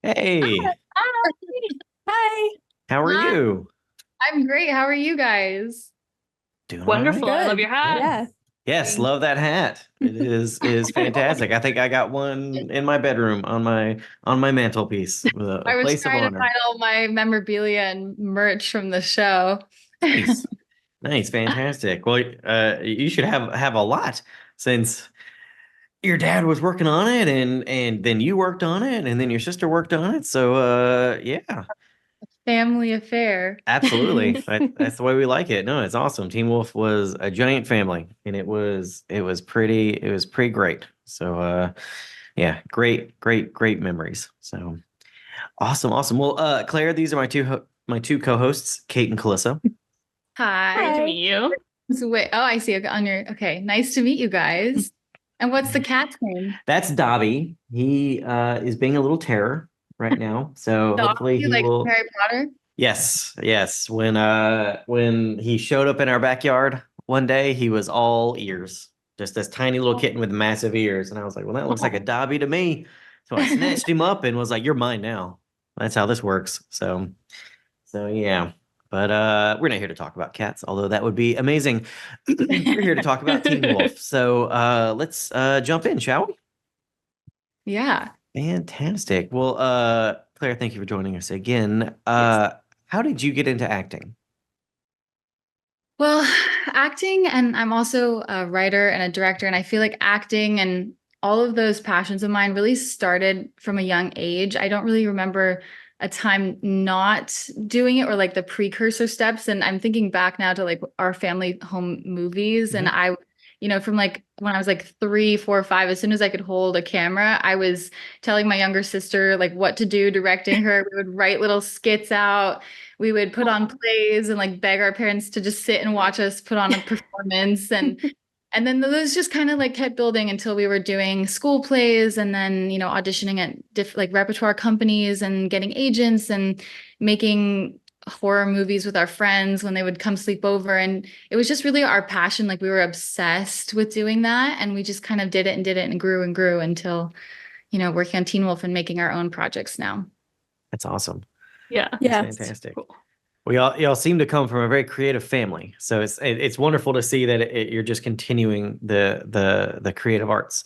Hey, Hi. Hi. how are Hi, you? I'm great. How are you guys? Doing all Wonderful. right. I love your Good. hat. Yeah. Yeah. Yes, love that hat. It is fantastic. I think I got one in my bedroom on my mantelpiece with a I was place of trying to find honor. all my memorabilia and merch from the show. Nice. Nice, fantastic. Well, you should have a lot since your dad was working on it and then you worked on it and then your sister worked on it. So yeah. Family affair. Absolutely. That's the way we like it. No, it's awesome. Teen Wolf was a giant family and it was pretty great. So yeah, great memories. So awesome, awesome. Well, Claire, these are my two co-hosts, Kate and Calissa. Great to Hi. meet you. So wait, oh, I see. Okay, on your okay. Nice to meet you guys. And what's the cat's name? That's Dobby. He is being a little terror right now. So hopefully Dobby, he like will. Harry Potter. Yes, yes. When he showed up in our backyard one day, he was all ears. Just this tiny little kitten with massive ears. And I was like, well, that looks like a Dobby to me. So I snatched him up and was like, you're mine now. That's how this works. So yeah. But we're not here to talk about cats, although that would be amazing. We're here to talk about Teen Wolf. So let's jump in, shall we? Yeah. Fantastic. Well, Claire, thank you for joining us again. Yes. How did you get into acting? Well, acting, and I'm also a writer and a director, and I feel like acting and all of those passions of mine really started from a young age. I don't really remember a time not doing it or like the precursor steps. And I'm thinking back now to like our family home movies, and Mhm. from like when I was like 3, 4, 5, as soon as I could hold a camera, I was telling my younger sister like what to do, directing her. We would write little skits out, we would put on plays and like beg our parents to just sit and watch us put on a performance, and then those just kind of like kept building until we were doing school plays, and then auditioning at like repertoire companies and getting agents and making horror movies with our friends when they would come sleep over. And it was just really our passion. Like we were obsessed with doing that, and we just kind of did it and grew until working on Teen Wolf and making our own projects now. That's awesome. Yeah. That's Yes. fantastic. Cool. We y'all seem to come from a very creative family, so it's wonderful to see that you're just continuing the creative arts.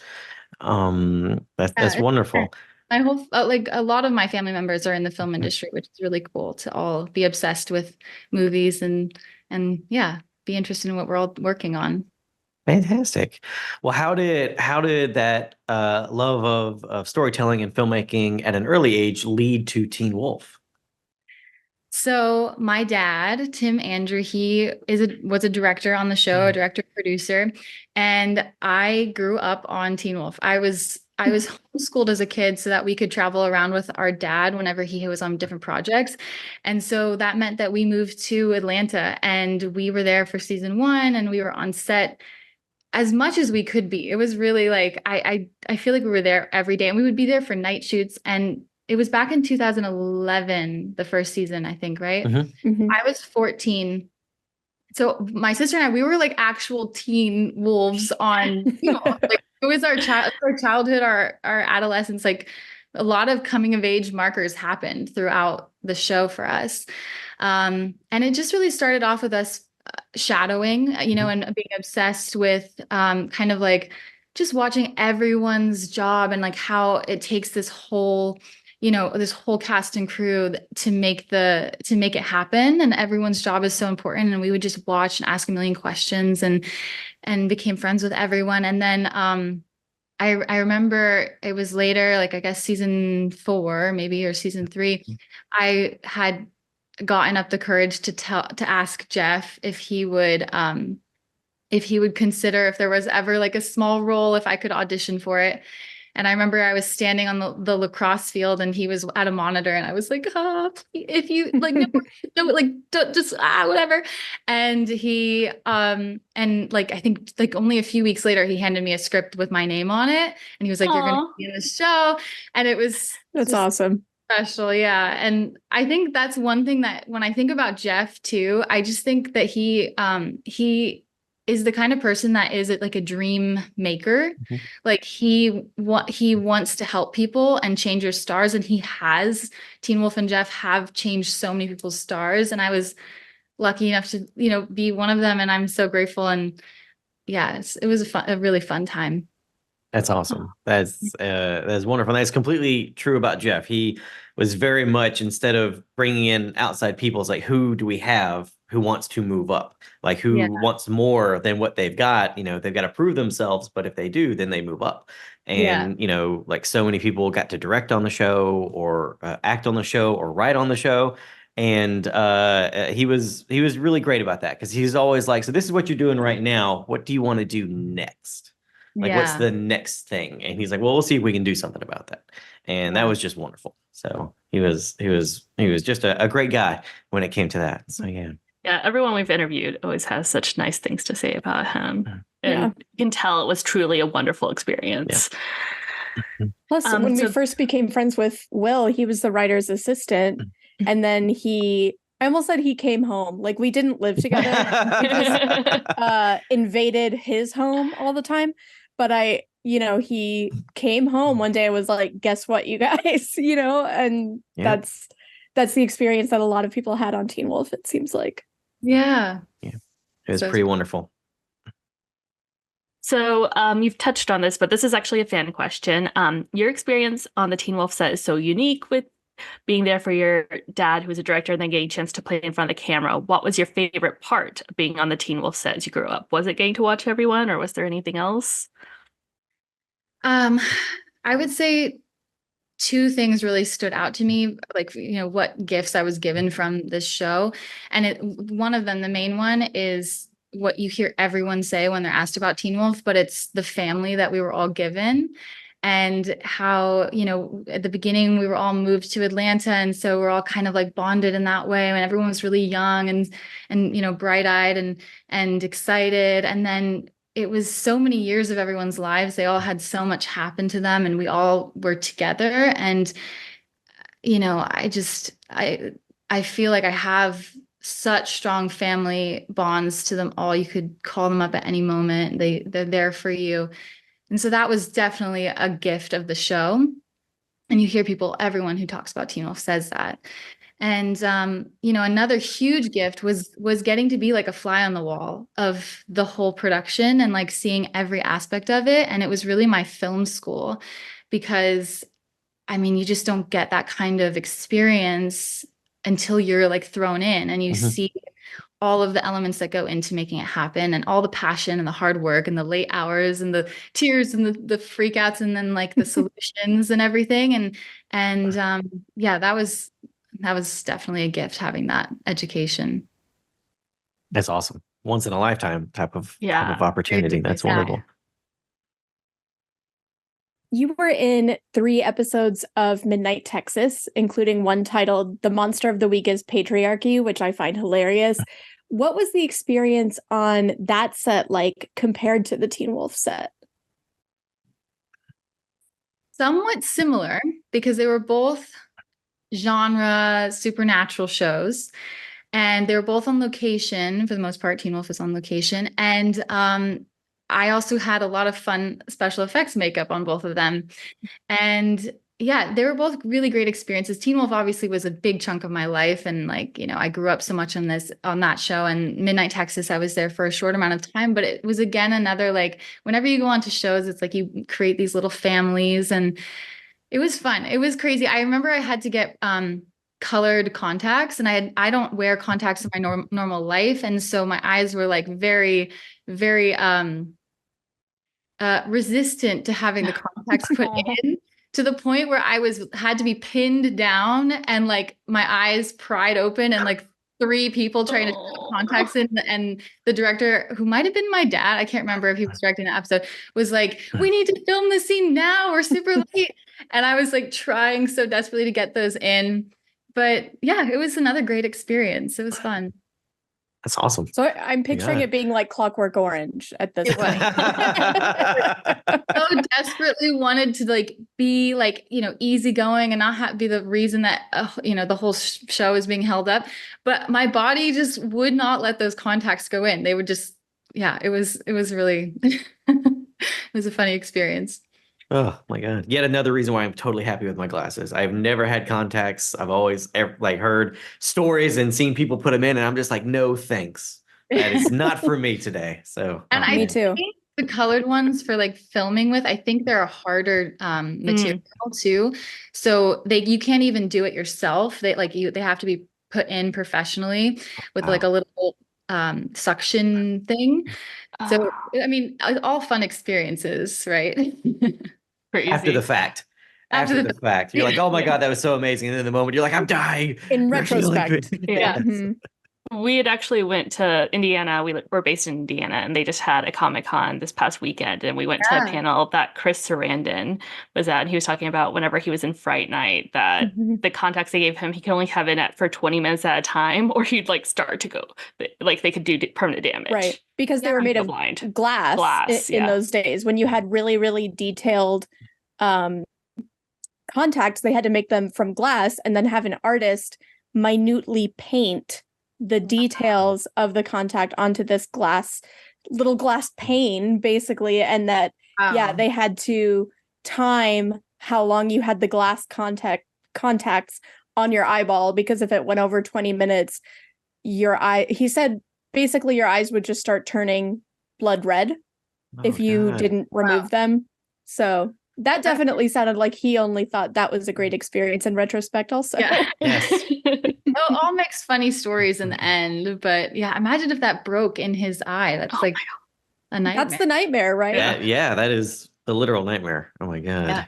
That's Yeah, wonderful. I hope like a lot of my family members are in the film industry, which is really cool to all be obsessed with movies and yeah, be interested in what we're all working on. Fantastic. Well, how did that love of storytelling and filmmaking at an early age lead to Teen Wolf? So my dad, Tim Andrew, he was a director on the show, a Mhm. director producer, and I grew up on Teen Wolf. I was homeschooled as a kid so that we could travel around with our dad whenever he was on different projects. And so that meant that we moved to Atlanta, and we were there for season 1, and we were on set as much as we could be. It was really like I feel like we were there every day, and we would be there for night shoots. And it was back in 2011, the first season, I think, right? Mhm. Mhm. I was 14. So my sister and I, we were like actual teen wolves on, like it was our childhood, our adolescence. Like a lot of coming of age markers happened throughout the show for us. And it just really started off with us shadowing, Mhm. and being obsessed with kind of like just watching everyone's job and like how it takes this whole cast and crew to make it happen, and everyone's job is so important, and we would just watch and ask a million questions and became friends with everyone. And then I remember it was later, like I guess season 4 maybe, or season 3, I had gotten up the courage to ask Jeff if he would consider, if there was ever like a small role, if I could audition for it. And I remember I was standing on the lacrosse field, and he was at a monitor, and I was like, if you like, no, no, like, don't, just whatever. And and like, I think like only a few weeks later, he handed me a script with my name on it, and he was like, you're going to Aw. be in the show. And it was That's just awesome. special, yeah. And I think that's one thing that when I think about Jeff too, I just think that he is the kind of person that is like a dream maker. Mhm. Like he wants to help people and change your stars, and he has. Teen Wolf and Jeff have changed so many people's stars, and I was lucky enough to, be one of them, and I'm so grateful. And yeah, it was a really fun time. That's awesome. That's wonderful. That's completely true about Jeff. He was very much, instead of bringing in outside people, it's like, who do we have who wants to move up? Like, who Yeah. wants more than what they've got? They've got to prove themselves, but if they do, then they move up. And like, so many people got to direct on the show, or act on the show, or write on the show. And he was really great about that, because he's always like, so this is what you're doing right now. What do you want to do next? Like, what's Yeah. the next thing? And he's like, well, we'll see if we can do something about that. And that was just wonderful. So he was just a great guy when it came to that. So yeah. Yeah, everyone we've interviewed always has such nice things to say about him. And Yeah. you can tell it was truly a wonderful experience. Plus, when we so- first became friends with Will, he was the writer's assistant. And then I almost said he came home. Like, we didn't live together. We just invaded his home all the time. But he came home one day and was like, guess what, you guys, and Yeah. that's the experience that a lot of people had on Teen Wolf, it seems like. Yeah. It was So- pretty wonderful. So you've touched on this, but this is actually a fan question. Your experience on the Teen Wolf set is so unique, with being there for your dad, who was a director, and then getting a chance to play in front of the camera. What was your favorite part of being on the Teen Wolf set as you grew up? Was it getting to watch everyone, or was there anything else? I would say two things really stood out to me, like, what gifts I was given from this show. And one of them, the main one, is what you hear everyone say when they're asked about Teen Wolf, but it's the family that we were all given. And how, at the beginning we were all moved to Atlanta. And so we're all kind of like bonded in that way, when everyone was really young and bright-eyed and excited. And then it was so many years of everyone's lives. They all had so much happen to them, and we all were together. And, I feel like I have such strong family bonds to them all. You could call them up at any moment. They're there for you. And so that was definitely a gift of the show. And you hear everyone who talks about Teen Wolf says that. And, another huge gift was getting to be like a fly on the wall of the whole production, and like seeing every aspect of it. And it was really my film school, because you just don't get that kind of experience until you're like thrown in and you see all of the elements that go into making it happen, and all the passion and the hard work and the late hours and the tears and the freakouts, and then like the solutions and everything. And that was definitely a gift, having that education. That's awesome. Once in a lifetime type of opportunity. That's Yeah. wonderful. You were in 3 episodes of Midnight Texas, including one titled The Monster of the Week is Patriarchy, which I find hilarious. What was the experience on that set like compared to the Teen Wolf set? Somewhat similar, because they were both genre supernatural shows, and they were both on location for the most part. Teen Wolf is on location. And I also had a lot of fun special effects makeup on both of them. And yeah, they were both really great experiences. Teen Wolf obviously was a big chunk of my life. And like, I grew up so much on that show. And Midnight Texas, I was there for a short amount of time, but it was, again, another, like, whenever you go on to shows, it's like you create these little families, and it was fun. It was crazy. I remember I had to get colored contacts, and I don't wear contacts in my normal life. And so my eyes were like very, very resistant to having the contacts put in, to the point where I had to be pinned down, and like my eyes pried open, and like 3 people trying to put contacts in, and the director, who might have been my dad, I can't remember if he was directing the episode, was like, we need to film the scene now, we're super late. And I was like trying so desperately to get those in. But yeah, it was another great experience. It was fun. That's awesome. So I'm picturing it being like Clockwork Orange at this It point. So desperately wanted to like be like, easygoing and not be the reason that, the whole show is being held up. But my body just would not let those contacts go in. They would just yeah, it was really, it was a funny experience. Oh my God. Yet another reason why I'm totally happy with my glasses. I've never had contacts. I've always like heard stories and seen people put them in, and I'm just like, no, thanks. That is not for me today. So, And oh, I Me man. too. think the colored ones for like filming with, I think they're a harder material too. So you can't even do it yourself. They have to be put in professionally with like a Wow. little suction thing. So Oh, I mean, all fun experiences, right? After the crazy. fact. After After the the fact. You're like, oh my Yeah. God, that was so amazing. And then in the moment, you're like, I'm dying. In You're actually really retrospect. good. Yeah. Yes. Mhm. We had actually went to Indiana. We're based in Indiana, and they just had a Comic-Con this past weekend, and we went to a Yeah. panel that Chris Sarandon was at, and he was talking about whenever he was in Fright Night that Mhm. the contacts they gave him, he could only have in it for 20 minutes at a time, or he'd like start to go, like they could do permanent damage. Right. Because they Yeah. were He'd made go of blind. glass, Glass, in yeah. those days when you had really, really detailed contacts. They had to make them from glass and then have an artist minutely paint the details of the contact onto this little glass pane, basically. And that, yeah, Wow. they had to time how long you had the glass contacts on your eyeball, because if it went over 20 minutes, he said basically your eyes would just start turning blood red if Oh you God. didn't remove them. So that definitely sounded like he only thought that was a great experience in retrospect also. Yeah. Yes. It all makes funny stories in the end, but yeah, imagine if that broke in his eye. That's Oh like my a nightmare. That's the nightmare, right? Yeah. That is the literal nightmare. Oh my God.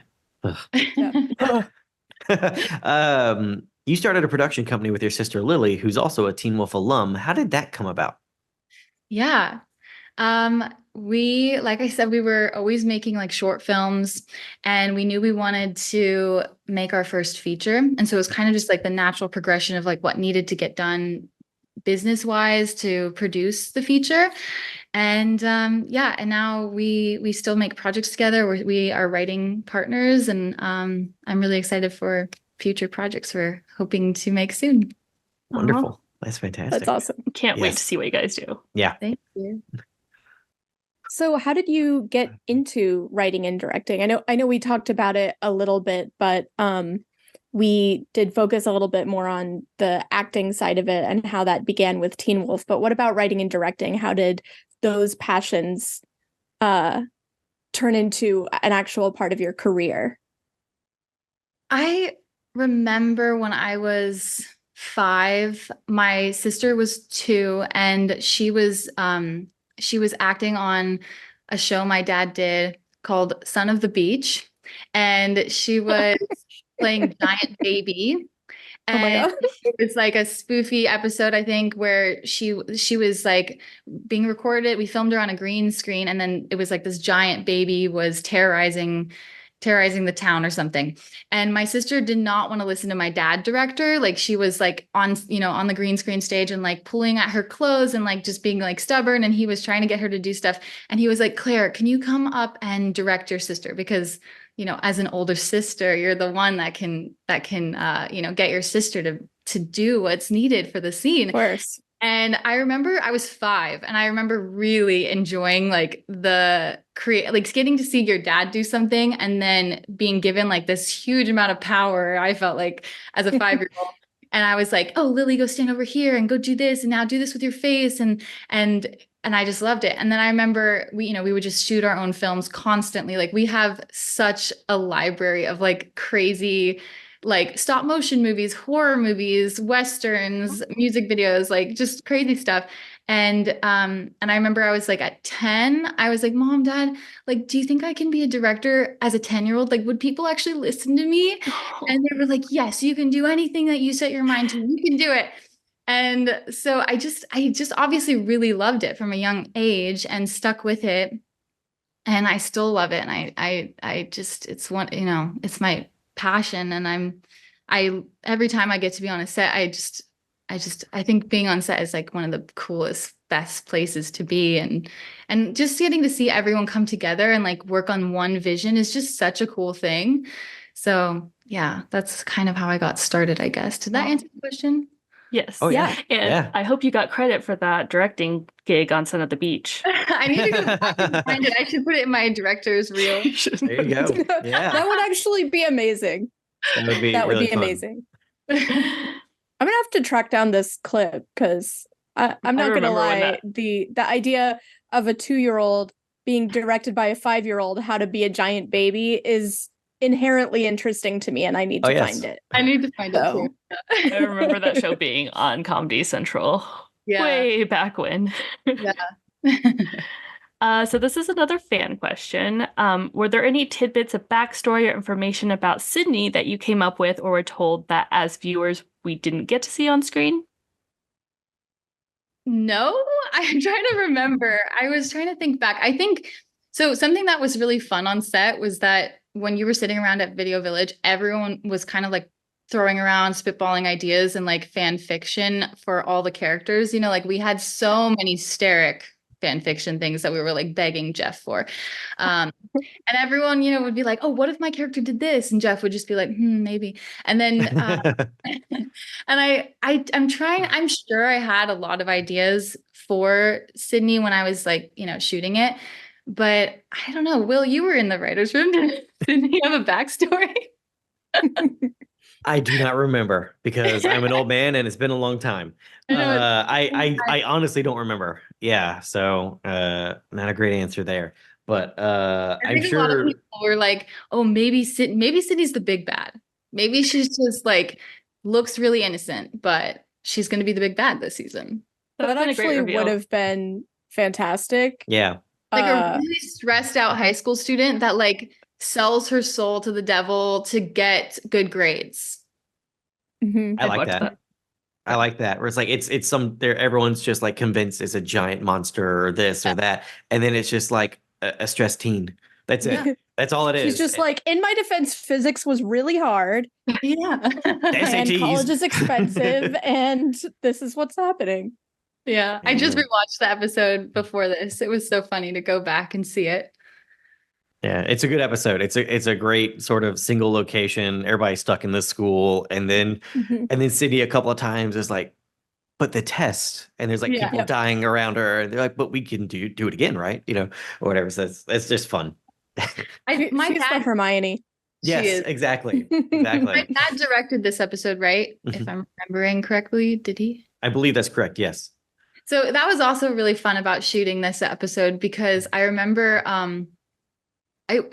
Yeah. You started a production company with your sister Lily, who's also a Teen Wolf alum. How did that come about? Yeah. Like I said, we were always making like short films, and we knew we wanted to make our first feature. And so it was kind of just like the natural progression of like what needed to get done business wise to produce the feature. And yeah, and now we still make projects together. We are writing partners, and I'm really excited for future projects we're hoping to make soon. Wonderful. That's fantastic. That's awesome. Can't wait to Yes. see what you guys do. Yeah. Thank you. So how did you get into writing and directing? I know we talked about it a little bit, but we did focus a little bit more on the acting side of it and how that began with Teen Wolf. But what about writing and directing? How did those passions turn into an actual part of your career? I remember when I was 5, my sister was 2, and she was acting on a show my dad did called Son of the Beach, and she was playing Giant Baby. Oh my And God. it was like a spoofy episode, I think, where she was like being recorded. We filmed her on a green screen, and then it was like this giant baby was terrorizing the town or something. And my sister did not want to listen to my dad director. Like she was like on the green screen stage and like pulling at her clothes and like just being like stubborn. And he was trying to get her to do stuff. And he was like, Claire, can you come up and direct your sister? Because as an older sister, you're the one that can get your sister to do what's needed for the scene. Of course. And I remember I was 5, and I remember really enjoying like getting to see your dad do something and then being given like this huge amount of power. I felt like as a 5-year-old. And I was like, oh, Lily, go stand over here and go do this, and now do this with your face. And I just loved it. And then I remember we would just shoot our own films constantly. Like we have such a library of like crazy, like stop motion movies, horror movies, Westerns, music videos, like just crazy stuff. And I remember I was like at 10, I was like, Mom, Dad, like, do you think I can be a director as a 10-year-old? Like, would people actually listen to me? And they were like, yes, you can do anything that you set your mind to. You can do it. And so I just obviously really loved it from a young age and stuck with it. And I still love it. And I just, it's my passion. And every time I get to be on a set, I think being on set is like one of the coolest, best places to be. And just getting to see everyone come together and like work on one vision is just such a cool thing. So yeah, that's kind of how I got started, I guess. Did that answer the question? Yes. Oh yeah. And Yeah. I hope you got credit for that directing gig on Son of the Beach. I need to go back and find it. I should put it in my director's reel. There you go. Yeah. That would actually be amazing. That would be That would really be fun. amazing. I'm gonna have to track down this clip because I'm I not gonna remember when lie. The idea of a 2-year-old being directed by a 5-year-old how to be a giant baby is inherently interesting to me, and I need Oh, to yes. find it. I need to find it So. too. I remember that show being on Comedy Central Yeah. way back when. So this is another fan question. Were there any tidbits of backstory or information about Sydney that you came up with or were told that as viewers we didn't get to see on screen? No, I'm trying to remember. I was trying to think back. I think so. Something that was really fun on set was that when you were sitting around at Video Village, everyone was kind of like throwing around, spitballing ideas and like fan fiction for all the characters. You know, like we had so many Steric fan fiction things that we were like begging Jeff for. And everyone, you know, would be like, oh, what if my character did this? And Jeff would just be like, maybe. And then and I'm sure I had a lot of ideas for Sydney when I was like, you know, shooting it. But I don't know. Will, you were in the writer's room. Did Sydney have a backstory? I do not remember because I'm an old man and it's been a long time. I know, I honestly don't remember. Yeah, so not a great answer there. But I I'm think a lot of sure. people were like, oh, maybe Sydney's the big bad. Maybe she's just like looks really innocent, but she's going to be the big bad this season. That's That been a great actually reveal. would have been fantastic. Yeah. Like a Uh, really stressed out high school student that like sells her soul to the devil to get good grades. mhm. I I'd like watch that. I like that. Where it's like it's some there everyone's just like convinced it's a giant monster or this or that. And then it's just like a stressed teen. That's it. Yeah. That's all it is. She's just like, in my defense, physics was really hard Yeah. and SATs. college is expensive, and this is what's happening. Yeah. I just Yeah. rewatched the episode before this. It was so funny to go back and see it. Yeah, it's a good episode. It's a great sort of single location. Everybody's stuck in this school, and then Mhm. Sydney a couple of times is like, but the test, and there's like Yeah. people Yep. dying around her, and they're like, but we can do it again, right? You know, or whatever. So it's just fun. My She's the dad, Hermione. Yes, is. exactly, my exactly. dad directed this episode, right? If I'm remembering correctly, did he? I believe that's correct. Yes. So that was also really fun about shooting this episode because I remember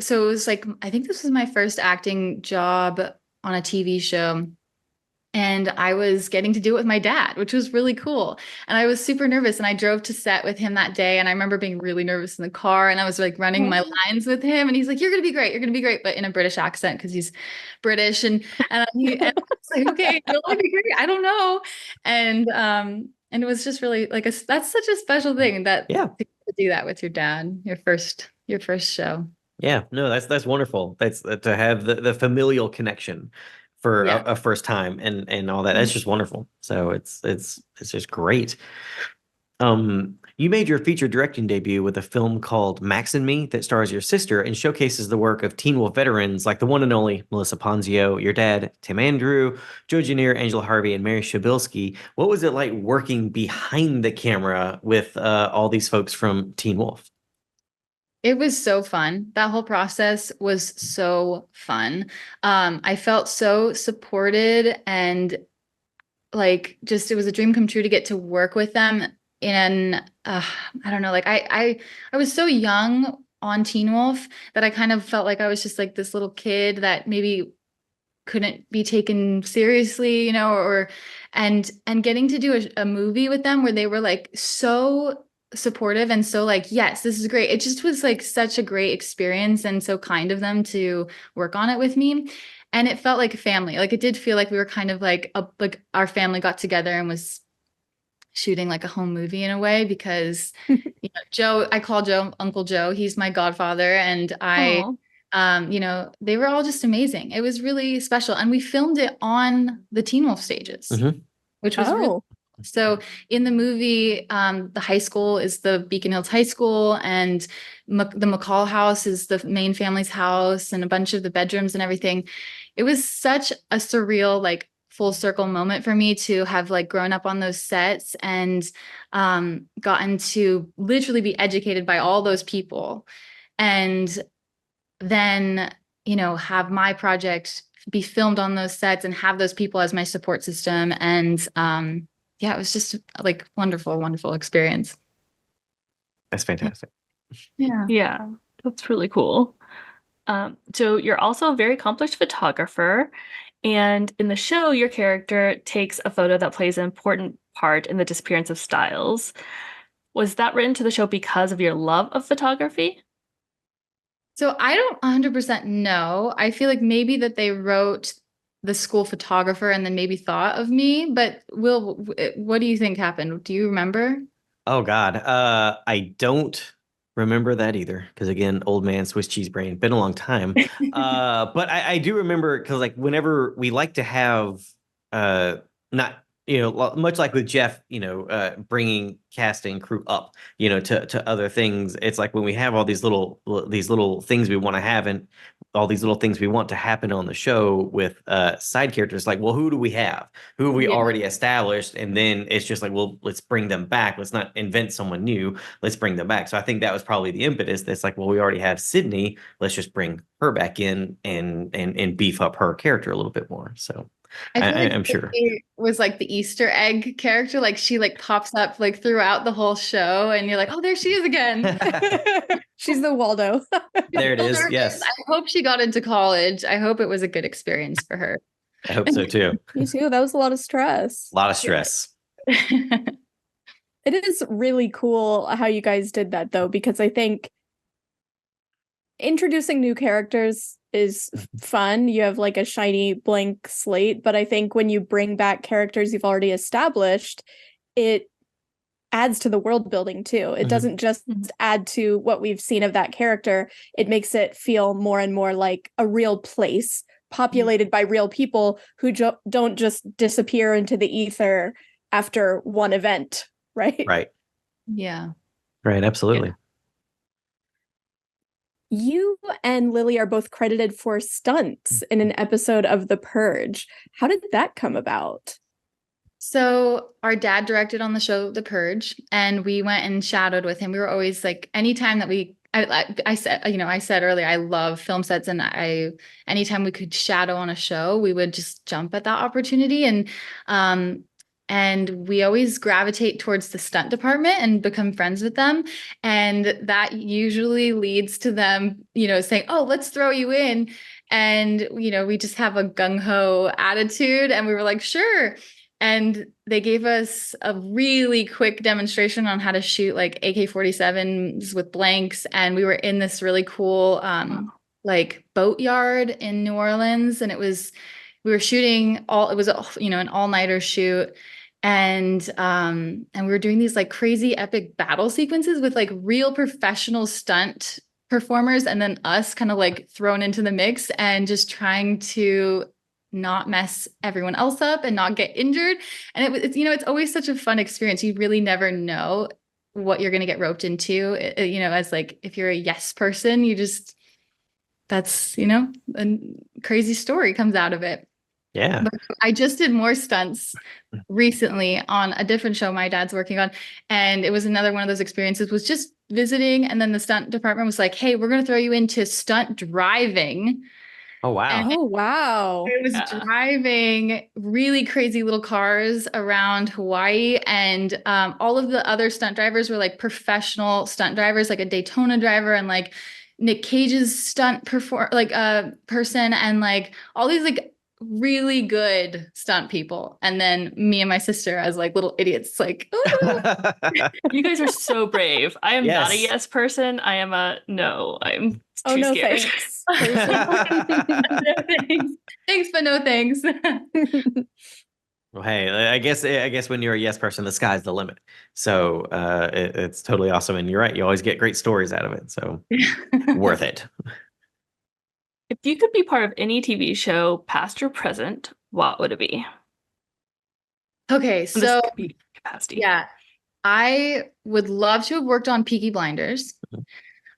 so it was like I think this was my first acting job on a TV show. And I was getting to do it with my dad, which was really cool. And I was super nervous. And I drove to set with him that day. And I remember being really nervous in the car. And I was like running my lines with him. And he's like, "You're going to be great. You're going to be great." But in a British accent because he's British. And I was like, "Okay, will I be great? I don't know." And it was just really like that's such a special thing that Yeah. to do that with your dad, your first show. Yeah. No, that's wonderful. That's to have the familial connection for Yeah. a first time and all that. That's just wonderful. So it's just great. You made your feature directing debut with a film called Max and Me that stars your sister and showcases the work of Teen Wolf veterans like the one and only Melissa Ponzio, your dad, Tim Andrew, Joe Janier, Angela Harvey, and Mary Shabilsky. What was it like working behind the camera with all these folks from Teen Wolf? It was so fun. That whole process was so fun. I felt so supported and like just it was a dream come true to get to work with them. And I don't know, like I was so young on Teen Wolf that I kind of felt like I was just like this little kid that maybe couldn't be taken seriously, you know, and getting to do a movie with them where they were like so supportive and so like, yes, this is great. It just was like such a great experience and so kind of them to work on it with me. And it felt like a family. Like it did feel like we were kind of like our family got together and was shooting like a home movie in a way because you know, I call Joe Uncle Joe. He's my godfather. And Aw. you know, they were all just amazing. It was really special. And we filmed it on the Teen Wolf stages, which was really so in the movie, the high school is the Beacon Hills High School, and the McCall house is the main family's house, and a bunch of the bedrooms and everything. It was such a surreal, like full circle moment for me to have like grown up on those sets and gotten to literally be educated by all those people. And then, have my project be filmed on those sets and have those people as my support system. And yeah, it was just like wonderful, wonderful experience. That's fantastic. Yeah. Yeah, that's really cool. So you're also a very accomplished photographer, and in the show, your character takes a photo that plays an important part in the disappearance of Styles. Was that written to the show because of your love of photography? So I don't 100% know. I feel like maybe that they wrote the school photographer and then maybe thought of me. But Will, what do you think happened? Do you remember? Oh God. I don't remember that either. Because again, old man Swiss cheese brain. Been a long time. But I do remember because like whenever we like to have not much like with Jeff, bringing casting crew up, to other things. It's like when we have all these little things we want to have and all these little things we want to happen on the show with side characters. Like, well, who do we have? Who have we Yeah. already established? And then it's just like, well, let's bring them back. Let's not invent someone new. Let's bring them back. So I think that was probably the impetus. That's like, well, we already have Sydney. Let's just bring her back in and beef up her character a little bit more. So I feel like I'm sure. it was like the Easter egg character. Like she like pops up like throughout the whole show, and you're like, oh, there she is again. She's the Waldo. There it is. There Yes. I hope she got into college. I hope it was a good experience for her. I hope so too. Me too. That was a lot of stress. A lot of stress. It is really cool how you guys did that though, because I think introducing new characters is fun. You have like a shiny blank slate, but I think when you bring back characters you've already established, it adds to the world building too. It doesn't just add to what we've seen of that character. It makes it feel more and more like a real place populated by real people who don't just disappear into the ether after one event, right? Right. Yeah. Right. Absolutely. You and Lily are both credited for stunts in an episode of The Purge. How did that come about? So our dad directed on the show The Purge, and we went and shadowed with him. We were always like, anytime that I said earlier, I love film sets, and anytime we could shadow on a show, we would just jump at that opportunity. And we always gravitate towards the stunt department and become friends with them. And that usually leads to them, saying, oh, let's throw you in. And, we just have a gung-ho attitude. And we were like, sure. And they gave us a really quick demonstration on how to shoot like AK-47s with blanks. And we were in this really cool like boatyard in New Orleans. And we were shooting it was an all-nighter shoot. And we were doing these like crazy epic battle sequences with like real professional stunt performers, and then us kind of like thrown into the mix and just trying to not mess everyone else up and not get injured. And it's always such a fun experience. You really never know what you're going to get roped into, as like, if you're a yes person, that's a crazy story comes out of it. Yeah. But I just did more stunts recently on a different show my dad's working on. And it was another one of those experiences, was just visiting. And then the stunt department was like, hey, we're going to throw you into stunt driving. Oh, wow. Oh, wow. It was driving really crazy little cars around Hawaii. And all of the other stunt drivers were like professional stunt drivers, like a Daytona driver and like Nick Cage's stunt person, and like all these like really good stunt people. And then me and my sister as like little idiots, like, You guys are so brave. I am not a Yes. yes person. I am a no. I'm too Oh, no, scared. thanks. no thanks. Thanks, but no thanks. Well, hey, I guess when you're a yes person, the sky's the limit. So it's totally awesome. And you're right. You always get great stories out of it. So worth it. If you could be part of any TV show, past or present, what would it be? Okay, And this so could be capacity. yeah, I would love to have worked on Peaky Blinders.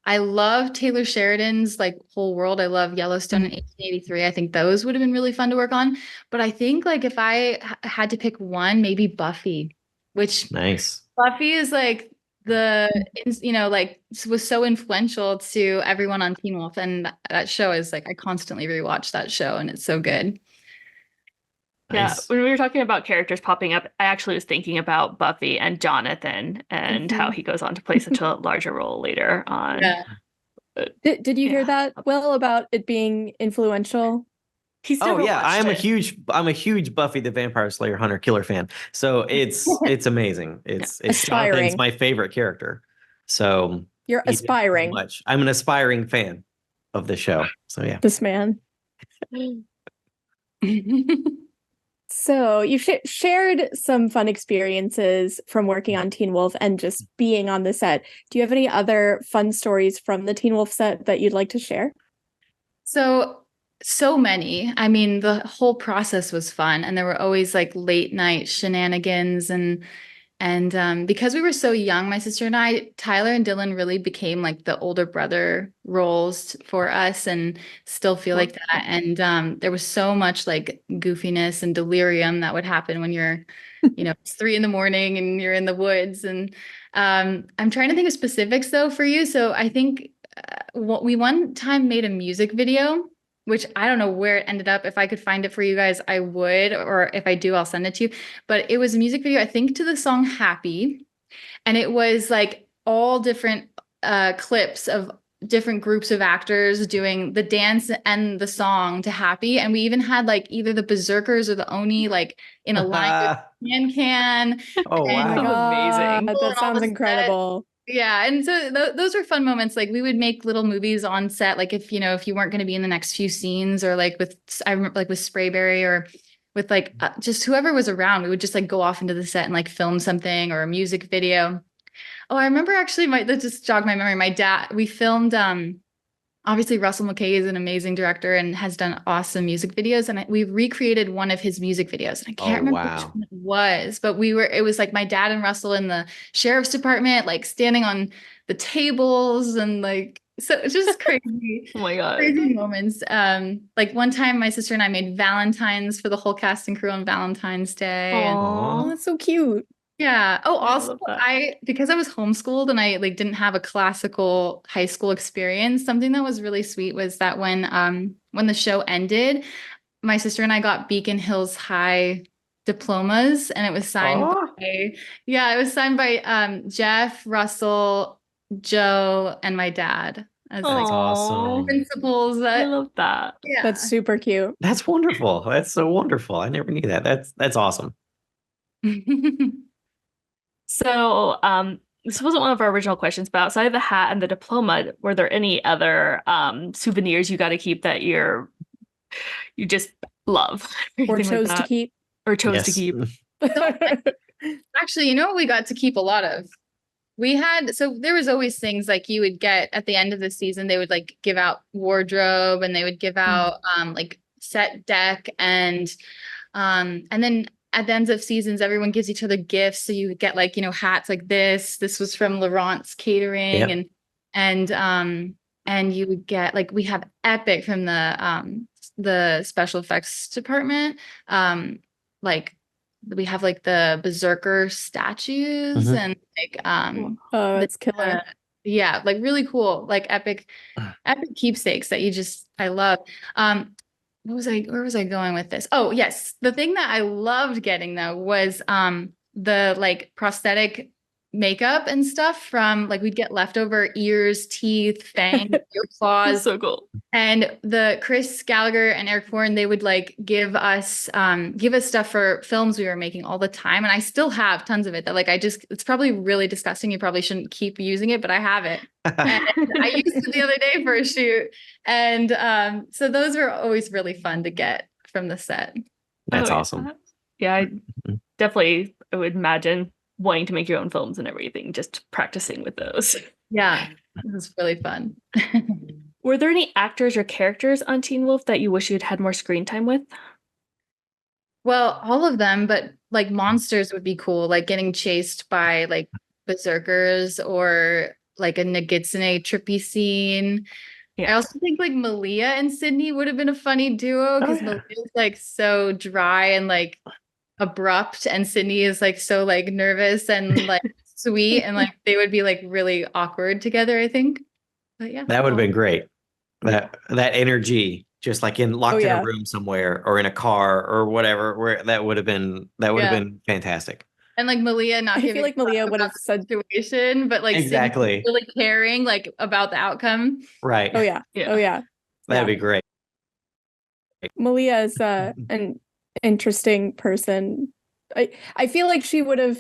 I love Taylor Sheridan's like whole world. I love Yellowstone and 1883. I think those would have been really fun to work on. But I think like if I had to pick one, maybe Buffy, which Nice. Buffy is like like was so influential to everyone on Teen Wolf. And that show is like, I constantly rewatch that show and it's so good. Yeah, Nice. when we were talking about characters popping up, I actually was thinking about Buffy and Jonathan and how he goes on to play such a larger role later on. Yeah. Did you hear Yeah. that, Will, about it being influential? He's Oh never yeah, watched it. I'm a huge Buffy the Vampire Slayer Hunter Killer fan. So it's amazing. It's Aspiring. Jonathan's my favorite character. So You're he did so aspiring, much. I'm an aspiring fan of the show. So yeah. this man. So you shared some fun experiences from working on Teen Wolf and just being on the set. Do you have any other fun stories from the Teen Wolf set that you'd like to share? So many. I mean, the whole process was fun, and there were always like late night shenanigans and because we were so young, my sister and I, Tyler and Dylan really became like the older brother roles for us and still feel like that. And there was so much like goofiness and delirium that would happen when you're, it's 3 a.m. and you're in the woods. And I'm trying to think of specifics though for you. So I think we one time made a music video, which I don't know where it ended up. If I could find it for you guys, I would, or if I do, I'll send it to you. But it was a music video, I think, to the song Happy. And it was like all different clips of different groups of actors doing the dance and the song to Happy. And we even had like either the Berserkers or the Oni like in a line with Can. Oh And- wow. Oh my God. that People were on sounds the set. incredible. Yeah, and so those were fun moments. Like we would make little movies on set. Like if you weren't going to be in the next few scenes, or like I remember like with Sprayberry or with like just whoever was around, we would just like go off into the set and like film something or a music video. Oh, I remember actually that just jogged my memory. My dad, we filmed obviously Russell McKay is an amazing director and has done awesome music videos. And we recreated one of his music videos. And I can't remember which one it was, but it was like my dad and Russell in the sheriff's department, like standing on the tables and like, so it's just crazy. Oh my God. Crazy moments. Like one time my sister and I made Valentines for the whole cast and crew on Valentine's Day. And Oh, Aw. that's so cute. yeah. Oh, I also love that. because I was homeschooled and I like didn't have a classical high school experience, something that was really sweet was that when the show ended, my sister and I got Beacon Hills High diplomas and it was signed by Jeff, Russell, Joe, and my dad as like That's awesome. principals. I love that. Yeah. That's super cute. That's wonderful. That's so wonderful. I never knew that. That's awesome. So, this wasn't one of our original questions, but outside of the hat and the diploma, were there any other souvenirs you got to keep that you just love? Or Anything like chose to that? keep. Or chose to Yes. keep? Actually, what we got to keep a lot of? So there was always things like you would get at the end of the season, they would like give out wardrobe and they would give out like set deck and then at the ends of seasons, everyone gives each other gifts. So you would get like, hats like this. This was from Laurent's Catering Yep. and you would get like, we have Epic from the special effects department. Like we have like the Berserker statues Mhm. and like Oh, that's killer. yeah, like really cool, like epic keepsakes that I love. Where was I going with this? Oh, yes. The thing that I loved getting though was the like prosthetic makeup and stuff from like we'd get leftover ears, teeth, fangs, ear That's claws. so cool. And the Chris Gallagher and Eric Foran, they would like give us stuff for films we were making all the time. And I still have tons of it that like it's probably really disgusting. You probably shouldn't keep using it, but I have it. And I used it the other day for a shoot. And so those were always really fun to get from the set. That's Oh, yeah. awesome. Yeah, I Mhm. definitely I would imagine wanting to make your own films and everything, just practicing with those. Yeah, it was really fun. Were there any actors or characters on Teen Wolf that you wish you'd had more screen time with? Well, all of them, but like monsters would be cool, like getting chased by like berserkers or like a Nagitsune trippy scene. I Yeah. also think like Malia and Sydney would have been a funny duo because yeah. Malia's like so dry and like abrupt, and Sydney is like so like nervous and like sweet, and like they would be like really awkward together, I think. But yeah. That would have been great. That energy, just like locked in a yeah. room somewhere or in a car or whatever, where that would have Yeah. been fantastic. And like Malia not I feel giving like a fuck Malia would about have the said, situation, but like Sydney Exactly. really caring like about the outcome. Right. "Oh yeah, Yeah. oh yeah." That'd be great. Malia is an interesting person. I feel like she would have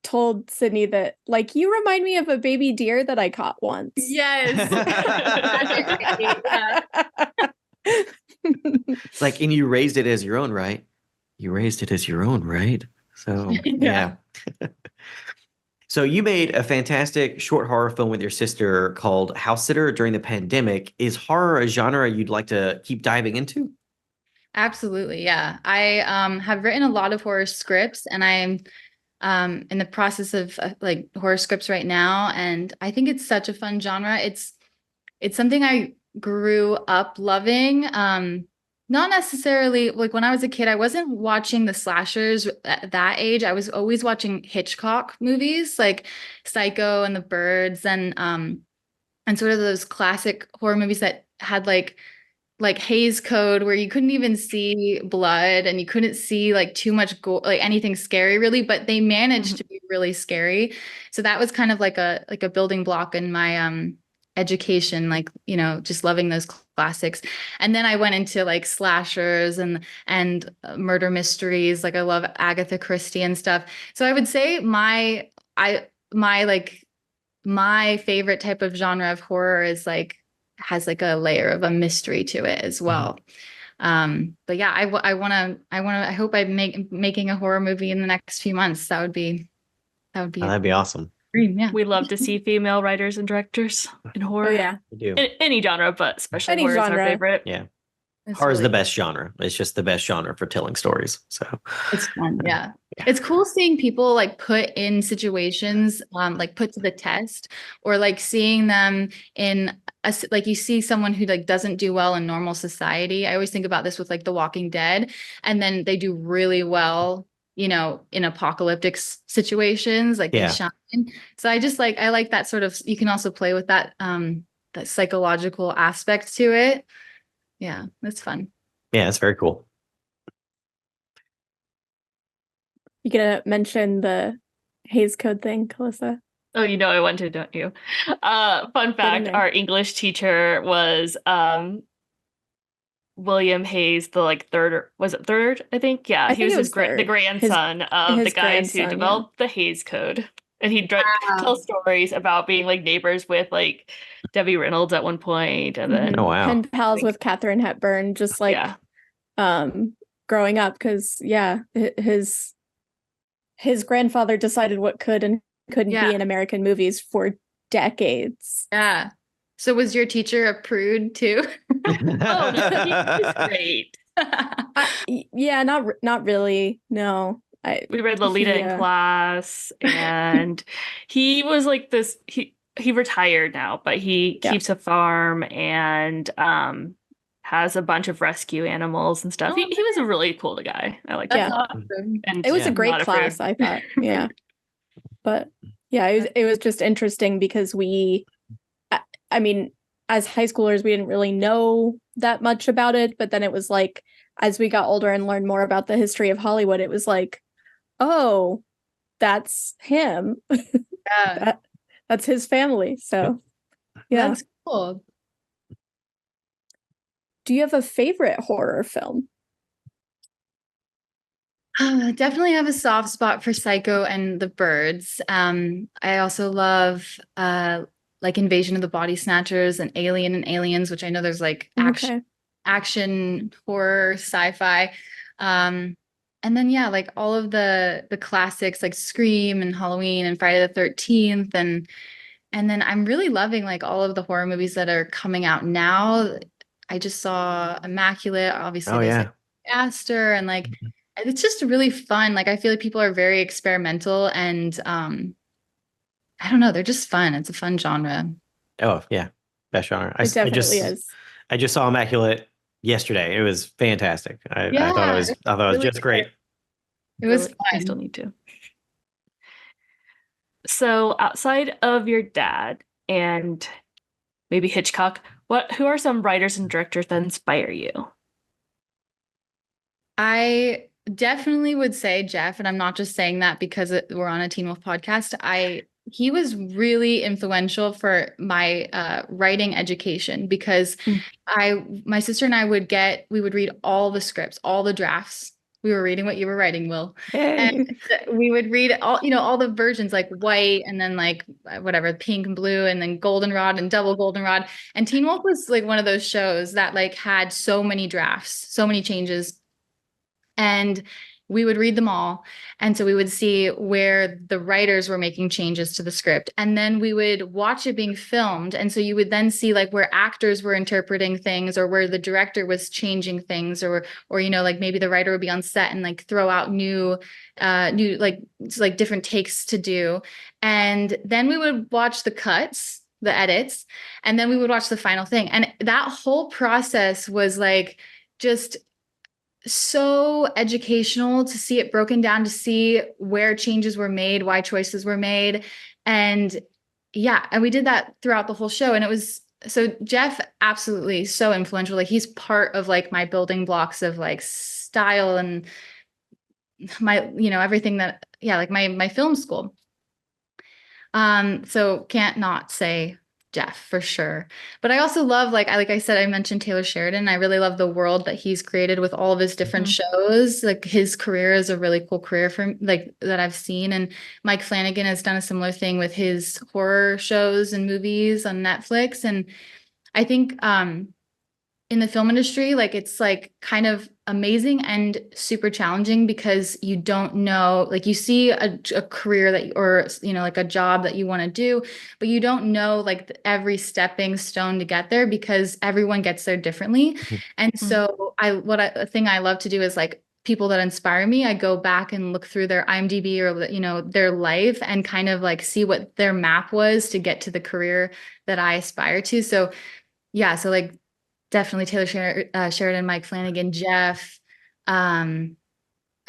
told Sydney that, like, you remind me of a baby deer that I caught once. Yes. It's like, and you raised it as your own, right? You raised it as your own, right? So yeah. So you made a fantastic short horror film with your sister called House Sitter during the pandemic. Is horror a genre you'd like to keep diving into? Absolutely, yeah. I have written a lot of horror scripts, and I'm in the process of like horror scripts right now, and I think it's such a fun genre. It's something I grew up loving. Not necessarily like when I was a kid, I wasn't watching the slashers at that age. I was always watching Hitchcock movies like Psycho and The Birds, and sort of those classic horror movies that had like Hays Code, where you couldn't even see blood and you couldn't see like too much like anything scary really, but they managed to be really scary. So that was kind of like a building block in my education, like, you know, just loving those classics. And then I went into like slashers and murder mysteries. Like I love Agatha Christie and stuff. So I would say my favorite type of genre of horror is like has like a layer of a mystery to it as well. But yeah, I hope I'm making a horror movie in the next few months. That would be Oh, that'd be awesome. dream. Yeah. We love to see female writers and directors in Oh horror. yeah. We do. In any genre, but especially Any horror is our genre. favorite. Yeah. It's Horror is really- the best genre. It's just the best genre for telling stories. So It's fun. Yeah. It's cool seeing people like put in situations, like put to the test, or like seeing them in like you see someone who like doesn't do well in normal society. I always think about this with like The Walking Dead, and then they do really well, you know, in apocalyptic situations, like Yeah. they shine. So I like that sort of, you can also play with that, that psychological aspect to it. Yeah, that's fun. yeah, it's very cool. You gonna mention the Hays Code thing, Calissa? Oh, you know I want to, don't you? Fun fact, there. our English teacher was William Hayes, the like was it third? I think. Yeah, I he think was it his was third. the grandson of the his guys who grandson, yeah. developed the Hayes Code. And he'd Wow. tell stories about being like neighbors with like Debbie Reynolds at one point, and then Oh wow. Pen pals Like- with Katharine Hepburn, just like yeah, growing up, because his grandfather decided what could and couldn't Yeah. be in American movies for decades. Yeah. So was your teacher a prude too? oh, no, he was great. Yeah, not really. No. We read Lolita in Yeah. class, and he was like this. He retired now, but he Yeah. keeps a farm and has a bunch of rescue animals and stuff. Oh, He was a really cool guy. I like Yeah. him a lot. Awesome. And It was Yeah. a great not afraid. class, I thought. Yeah. But yeah, it was just interesting because I mean, as high schoolers, we didn't really know that much about it. But then it was like, as we got older and learned more about the history of Hollywood, it was like, oh, that's him. Yeah. That's his family. So yeah. That's cool. Do you have a favorite horror film? Definitely have a soft spot for Psycho and The Birds. I also love like Invasion of the Body Snatchers and Alien and Aliens, which I know there's like action horror, sci-fi. And then yeah, like all of the classics like Scream and Halloween and Friday the 13th, and then I'm really loving like all of the horror movies that are coming out now. I just saw Immaculate, obviously Oh there's, yeah. like, Aster, and like it's just really fun. Like I feel like people are very experimental and I don't know, they're just fun. It's a fun genre. Oh yeah, best genre. It definitely is. I just saw Immaculate yesterday. It was fantastic. I thought Yeah, I thought it was really just great. It was Really, I still fun. need to. So outside of your dad and maybe Hitchcock, who are some writers and directors that inspire you? I definitely would say Jeff, and I'm not just saying that because we're on a Teen Wolf podcast. He was really influential for my writing education because my sister and I we would read all the scripts, all the drafts. We were reading what you were writing, Will. And we would read all the versions like white and then like whatever, pink and blue and then goldenrod and double goldenrod. And Teen Wolf was like one of those shows that like had so many drafts, so many changes. And we would read them all. And so we would see where the writers were making changes to the script. And then we would watch it being filmed. And so you would then see like where actors were interpreting things or where the director was changing things or like maybe the writer would be on set and like throw out new like different takes to do. And then we would watch the cuts, the edits, and then we would watch the final thing. And that whole process was like just so educational to see it broken down, to see where changes were made, why choices were made. And yeah, and we did that throughout the whole show. And it was so Jeff, absolutely so influential. Like he's part of like my building blocks of like style and my, everything that, yeah, like my film school. So can't not say Jeff for sure. But I also love, like I said, I mentioned Taylor Sheridan. I really love the world that he's created with all of his different shows. Like his career is a really cool career for like that I've seen. And Mike Flanagan has done a similar thing with his horror shows and movies on Netflix. And I think in the film industry, like it's like kind of amazing and super challenging because you don't know, like you see a career that, or, like a job that you want to do, but you don't know like every stepping stone to get there because everyone gets there differently. And so a thing I love to do is like people that inspire me, I go back and look through their IMDb or, their life and kind of like see what their map was to get to the career that I aspire to. So yeah, so like definitely Taylor Sheridan, Mike Flanagan, Jeff. I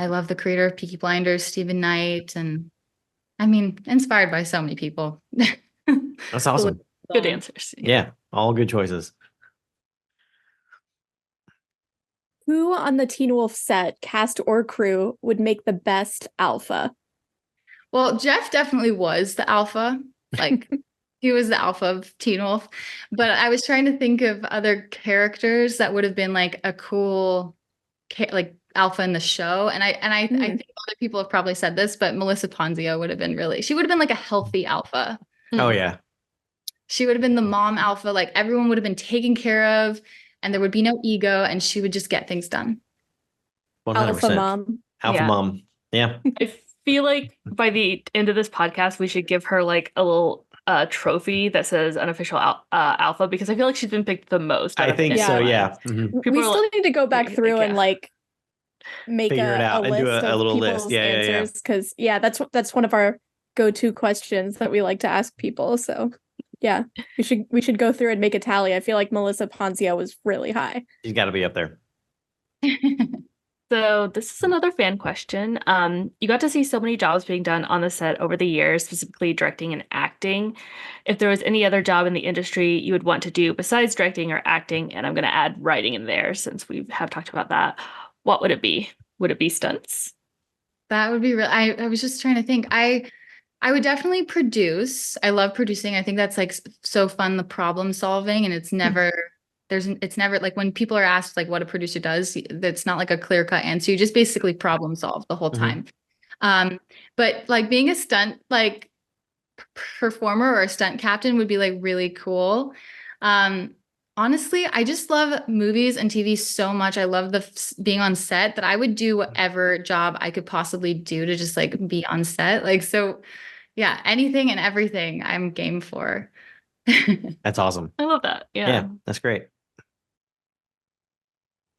love the creator of Peaky Blinders, Stephen Knight, and I mean, inspired by so many people. That's awesome. Good answers. Yeah, all good choices. Who on the Teen Wolf set, cast or crew, would make the best alpha? Well, Jeff definitely was the alpha. Like he was the alpha of Teen Wolf. But I was trying to think of other characters that would have been like a cool like alpha in the show. And I think other people have probably said this, but Melissa Ponzio would have been she would have been like a healthy alpha. Oh yeah. She would have been the mom alpha, like everyone would have been taken care of and there would be no ego and she would just get things done. 100%. Alpha mom. Alpha mom. Yeah. I feel like by the end of this podcast, we should give her like a little trophy that says unofficial alpha because I feel like she's been picked the most. I think so. Yeah. We still need to go back through and like make figure it out and do a little list. Yeah. Because that's one of our go-to questions that we like to ask people. So yeah, we should go through and make a tally. I feel like Melissa Ponzio was really high. She's got to be up there. So this is another fan question. You got to see so many jobs being done on the set over the years, specifically directing and acting. If there was any other job in the industry you would want to do besides directing or acting, and I'm going to add writing in there since we have talked about that, what would it be? Would it be stunts? That would be real. I was just trying to think. I would definitely produce. I love producing. I think that's like so fun, the problem solving, and it's never like when people are asked like what a producer does, that's not like a clear cut answer. You just basically problem solve the whole time. But like being a stunt like performer or a stunt captain would be like really cool. Honestly, I just love movies and TV so much. I love being on set that I would do whatever job I could possibly do to just like be on set. Like, so yeah, anything and everything I'm game for. That's awesome. I love that. Yeah, that's great.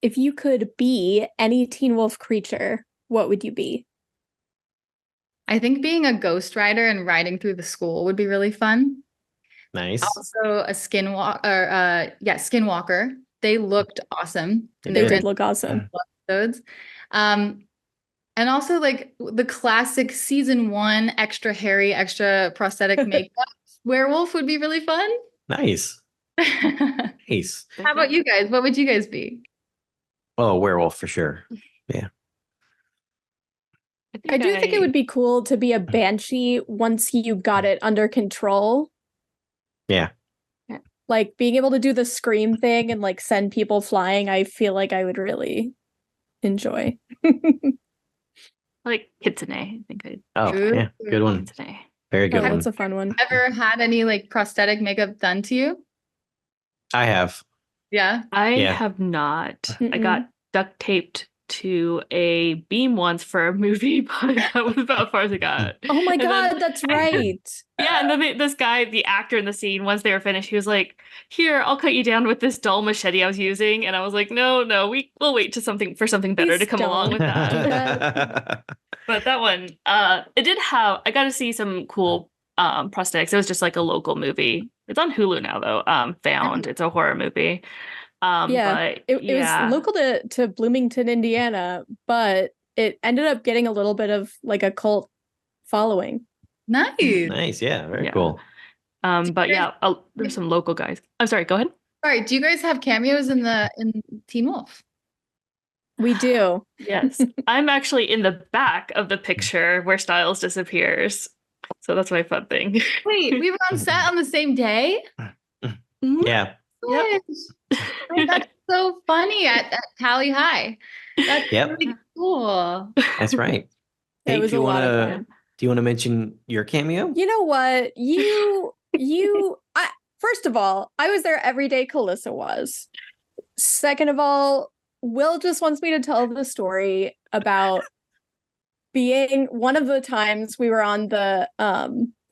If you could be any Teen Wolf creature, what would you be? I think being a ghostwriter and riding through the school would be really fun. Nice. Also a skinwalker. They looked awesome. They And They they did. did look awesome. episodes. And also like the classic season 1 extra hairy, extra prosthetic makeup werewolf would be really fun. Nice. How Nice. about you guys? What would you guys be? Oh, werewolf for sure. I do think it would be cool to be a banshee once you got it under control. Yeah. Like being able to do the scream thing and like send people flying, I feel like I would really enjoy. like Kitsune. I think I Oh, Ooh. yeah. Good one. Kitsune. Very good Oh, one. that's a fun one. Ever had any like prosthetic makeup done to you? I have. Yeah. I Yeah. have not. I Mm-mm. got duct taped to a beam once for a movie, but that was about as far as I got. Oh my And then- god, that's right. Yeah, and then this guy, the actor in the scene, once they were finished, he was like, "Here, I'll cut you down with this dull machete I was using." And I was like, "No, we'll wait to something better to Please come along with don't. that." But that one, I got to see some cool prosthetics. It was just like a local movie. It's on Hulu now though. Found. It's a horror movie. Yeah, but It yeah. was local to Bloomington, Indiana, but it ended up getting a little bit of like a cult following. Nice. Nice. Yeah. Very Yeah. cool. But yeah, there's some local guys. I'm sorry, go ahead. Sorry, do you guys have cameos in Teen Wolf? We do. Yes. I'm actually in the back of the picture where Styles disappears. So that's my fun thing. Wait, we were on set on the same day? Yeah. Yep. Wait, that's so funny at Tally High. That's Yep. really cool. That's right. It Hey, was do a you lot want of to fun. do you want to mention your cameo? You know what? First of all, I was there every day Calissa was. Second of all, Will just wants me to tell the story about being one of the times we were on the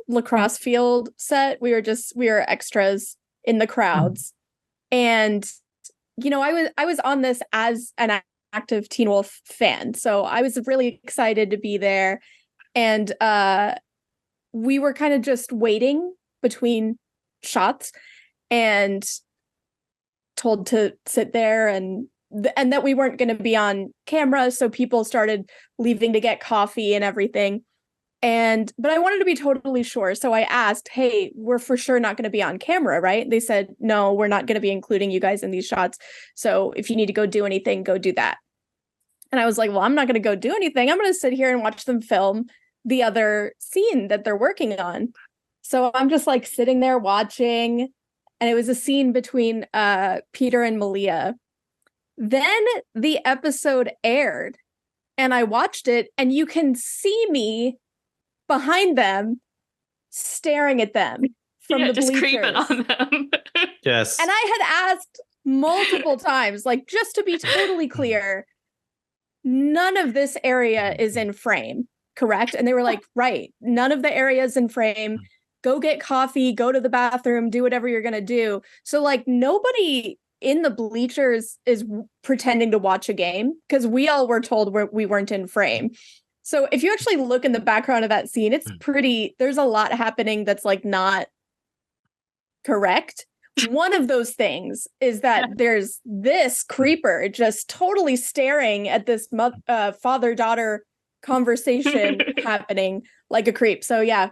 lacrosse field set. We were extras in the crowds. And I was on this as an active Teen Wolf fan. So I was really excited to be there. And we were kind of just waiting between shots and told to sit there and that we weren't going to be on camera. So people started leaving to get coffee and everything. But I wanted to be totally sure. So I asked, hey, we're for sure not going to be on camera, right? They said, no, we're not going to be including you guys in these shots. So if you need to go do anything, go do that. And I was like, well, I'm not going to go do anything. I'm going to sit here and watch them film the other scene that they're working on. So I'm just like sitting there watching. And it was a scene between Peter and Malia. Then the episode aired and I watched it, and you can see me behind them staring at them from the just bleachers. creeping on them. Yes. And I had asked multiple times, like, just to be totally clear, none of this area is in frame, correct? And they were like, right, none of the areas in frame. Go get coffee, go to the bathroom, do whatever you're going to do. So like nobody in the bleachers is pretending to watch a game, because we all were told we weren't in frame. So if you actually look in the background of that scene, it's there's a lot happening that's like not correct. One of those things is that there's this creeper just totally staring at this father-daughter conversation happening like a creep. So yeah.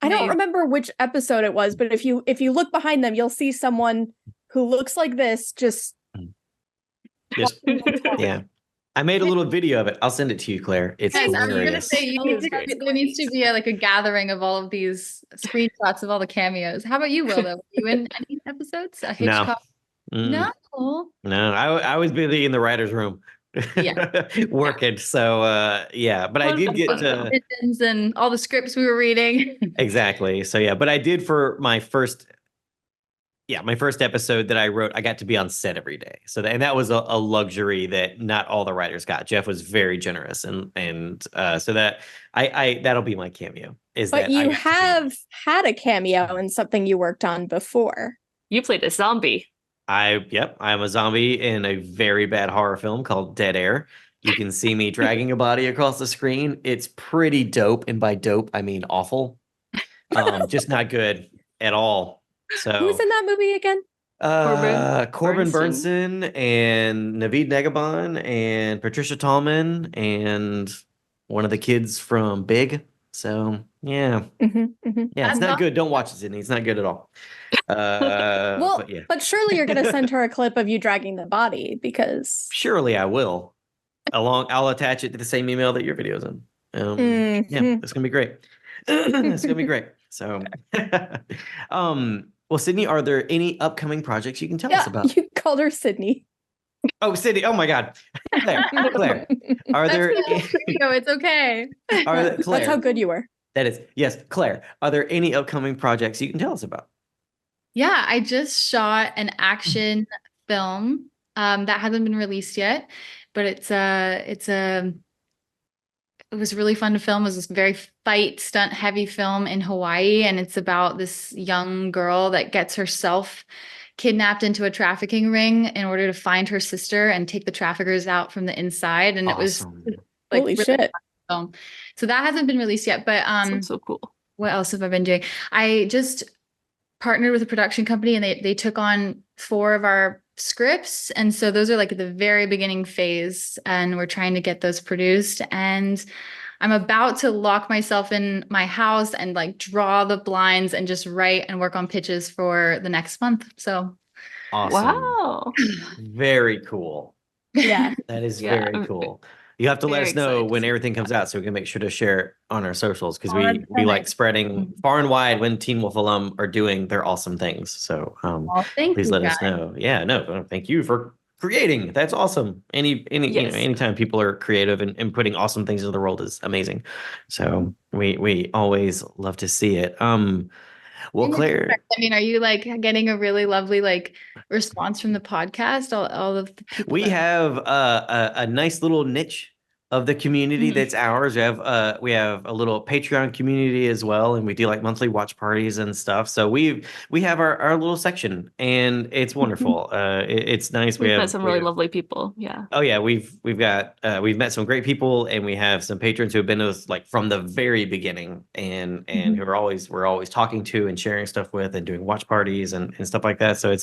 I don't remember which episode it was, but if you look behind them, you'll see someone who looks like this just yeah. I made a little video of it. I'll send it to you, Claire. It's Guys, I'm gonna hilarious. say there needs to be a gathering of all of these screenshots of all the cameos. How about you, Will? Though, were you in any episodes? A No. Hitchcock? Mm, No. no, I was busy in the writer's room. Yeah. Working. So yeah, but I did get to Visions and all the scripts we were reading. exactly. So yeah, but I did for my first episode that I wrote, I got to be on set every day. So and that was a luxury that not all the writers got. Jeff was very generous, and so that I that'll be my cameo. But you have had a cameo in something you worked on before. You played a zombie. I'm a zombie in a very bad horror film called Dead Air. you can see me dragging a body across the screen. It's pretty dope, and by dope I mean awful. Just not good at all. So Who's in that movie again? Corbin Bernsen? Burnson and Naveed Negabon and Patricia Tallman and one of the kids from Big. So yeah, it's That's not good. Don't watch it, Sydney. It's not good at all. Well, but yeah, but surely you're going to send her a clip of you dragging the body because. surely I will. I'll attach it to the same email that your video's in. Yeah, Mhm. it's gonna be great. It's gonna be great. So, well, Sydney, are there any upcoming projects you can tell us Yeah, about? you called her Sydney. Oh, Sydney. Oh my God, Claire, are That's there? No, it's okay. Are there, That's Claire? how good you were. That is, yes, Claire. Are there any upcoming projects you can tell us about? Yeah, I just shot an action film that hasn't been released yet, but it was really fun to film. It was this very fight stunt heavy film in Hawaii, and it's about this young girl that gets herself kidnapped into a trafficking ring in order to find her sister and take the traffickers out from the inside. And it was Awesome. like Holy really shit. fun film. So that hasn't been released yet, but Sounds so cool. what else have I been doing? I just partnered with a production company, and they took on 4 of our scripts, and so those are like at the very beginning phase, and we're trying to get those produced. And I'm about to lock myself in my house and like draw the blinds and just write and work on pitches for the next month. So Awesome. Wow. Very cool. Yeah. That is Yeah, very I'm cool. You have to let very us know excited to when see everything comes out so we can make sure to share it on our socials because we 100%. like spreading far and wide when Teen Wolf alum are doing their awesome things. So well, thank please you let guys. us know. Yeah, no, thank you for creating. That's awesome. Yes. Anytime people are creative and putting awesome things into the world is amazing. So we always love to see it. Well, And Claire, I mean, are you like getting a really lovely like response from the podcast? All of the people we that- have a nice little niche of the community Mhm. that's ours. We have a little Patreon community as well, and we do like monthly watch parties and stuff. So we have our little section, and it's wonderful. It's nice. We've met some really lovely people. Yeah. Oh yeah, we've met some great people, and we have some patrons who have been with us like from the very beginning, and Mhm. who we're always talking to and sharing stuff with, and doing watch parties and stuff like that. So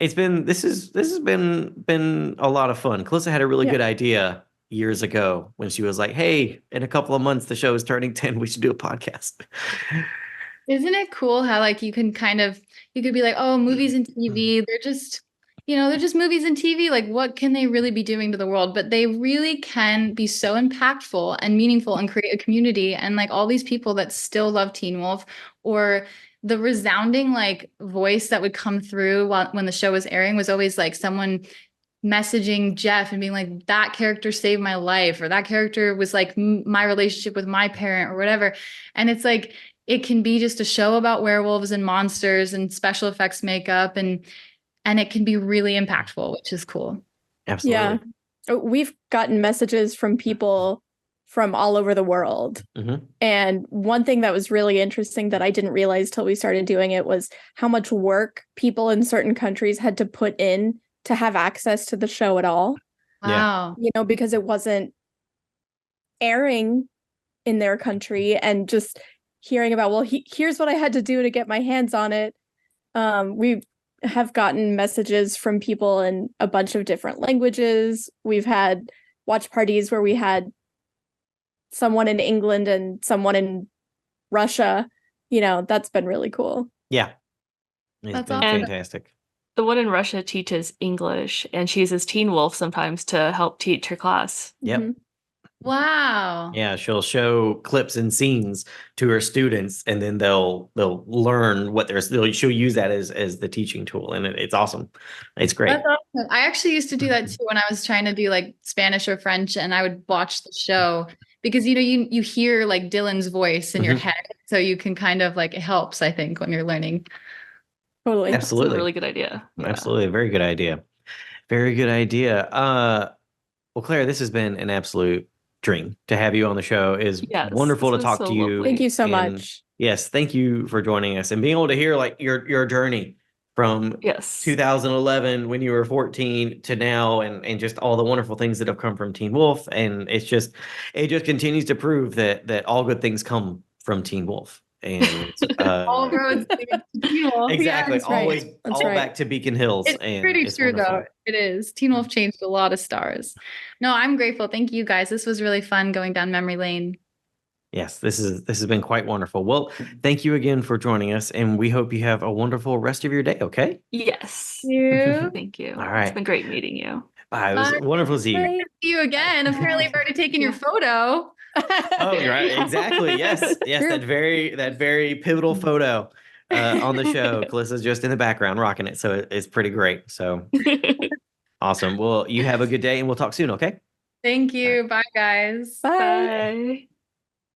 this has been a lot of fun. Calissa had a really Yeah. good idea years ago when she was like, "Hey, in a couple of months the show is turning 10. We should do a podcast." Isn't it cool how like you could be like, oh, movies and TV, they're just, they're just movies and TV. Like, what can they really be doing to the world? But they really can be so impactful and meaningful and create a community. And like all these people that still love Teen Wolf, or the resounding like voice that would come through when the show was airing was always like someone messaging Jeff and being like, that character saved my life, or that character was like my relationship with my parent, or whatever. And it's like, it can be just a show about werewolves and monsters and special effects makeup, and it can be really impactful, which is cool. Absolutely. Yeah. We've gotten messages from people from all over the world. Mhm. And one thing that was really interesting that I didn't realize till we started doing it was how much work people in certain countries had to put in to have access to the show at all. Wow. Because it wasn't airing in their country, and just hearing about, well, here's what I had to do to get my hands on it. We have gotten messages from people in a bunch of different languages. We've had watch parties where we had someone in England and someone in Russia. That's been really cool. Yeah. It's That's been awesome. fantastic. The one in Russia teaches English, and she uses Teen Wolf sometimes to help teach her class. Yep. Mhm. Wow. Yeah, she'll show clips and scenes to her students, and then they'll learn what she'll use that as the teaching tool, and it's awesome. It's great. That's awesome. I actually used to do that too when I was trying to do like Spanish or French, and I would watch the show because you hear like Dylan's voice in your Mhm. head, so you can kind of like, it helps, I think, when you're learning. Totally. That's Absolutely. a really good idea. Yeah. Absolutely. Very good idea. Very good idea. Well, Claire, this has been an absolute dream to have you on the show. Is Yes, wonderful to this was talk so to you. lovely. Thank you so And much. yes, thank you for joining us and being able to hear like your journey from Yes. 2011 when you were 14 to now, and just all the wonderful things that have come from Teen Wolf. And it just continues to prove that all good things come from Teen Wolf. And All roads lead to Teen Wolf. exactly, that's right. always That's all right. back to Beacon Hills. It's And pretty it's true wonderful. though. It is. Teen Wolf changed a lot of stars. No, I'm grateful. Thank you guys. This was really fun going down memory lane. Yes, this has been quite wonderful. Well, thank you again for joining us, and we hope you have a wonderful rest of your day. Okay. Yes. You. Thank you. All right. It's been great meeting you. Bye. It was Bye. wonderful to see you. Bye. See you again. Apparently, I've already taken your photo. Oh, you're right. Exactly. Yes. Yes. True. That very pivotal photo on the show. Calissa's just in the background rocking it. So it's pretty great. So awesome. Well, you have a good day and we'll talk soon. Okay. Thank you. Bye, guys. Bye. Bye.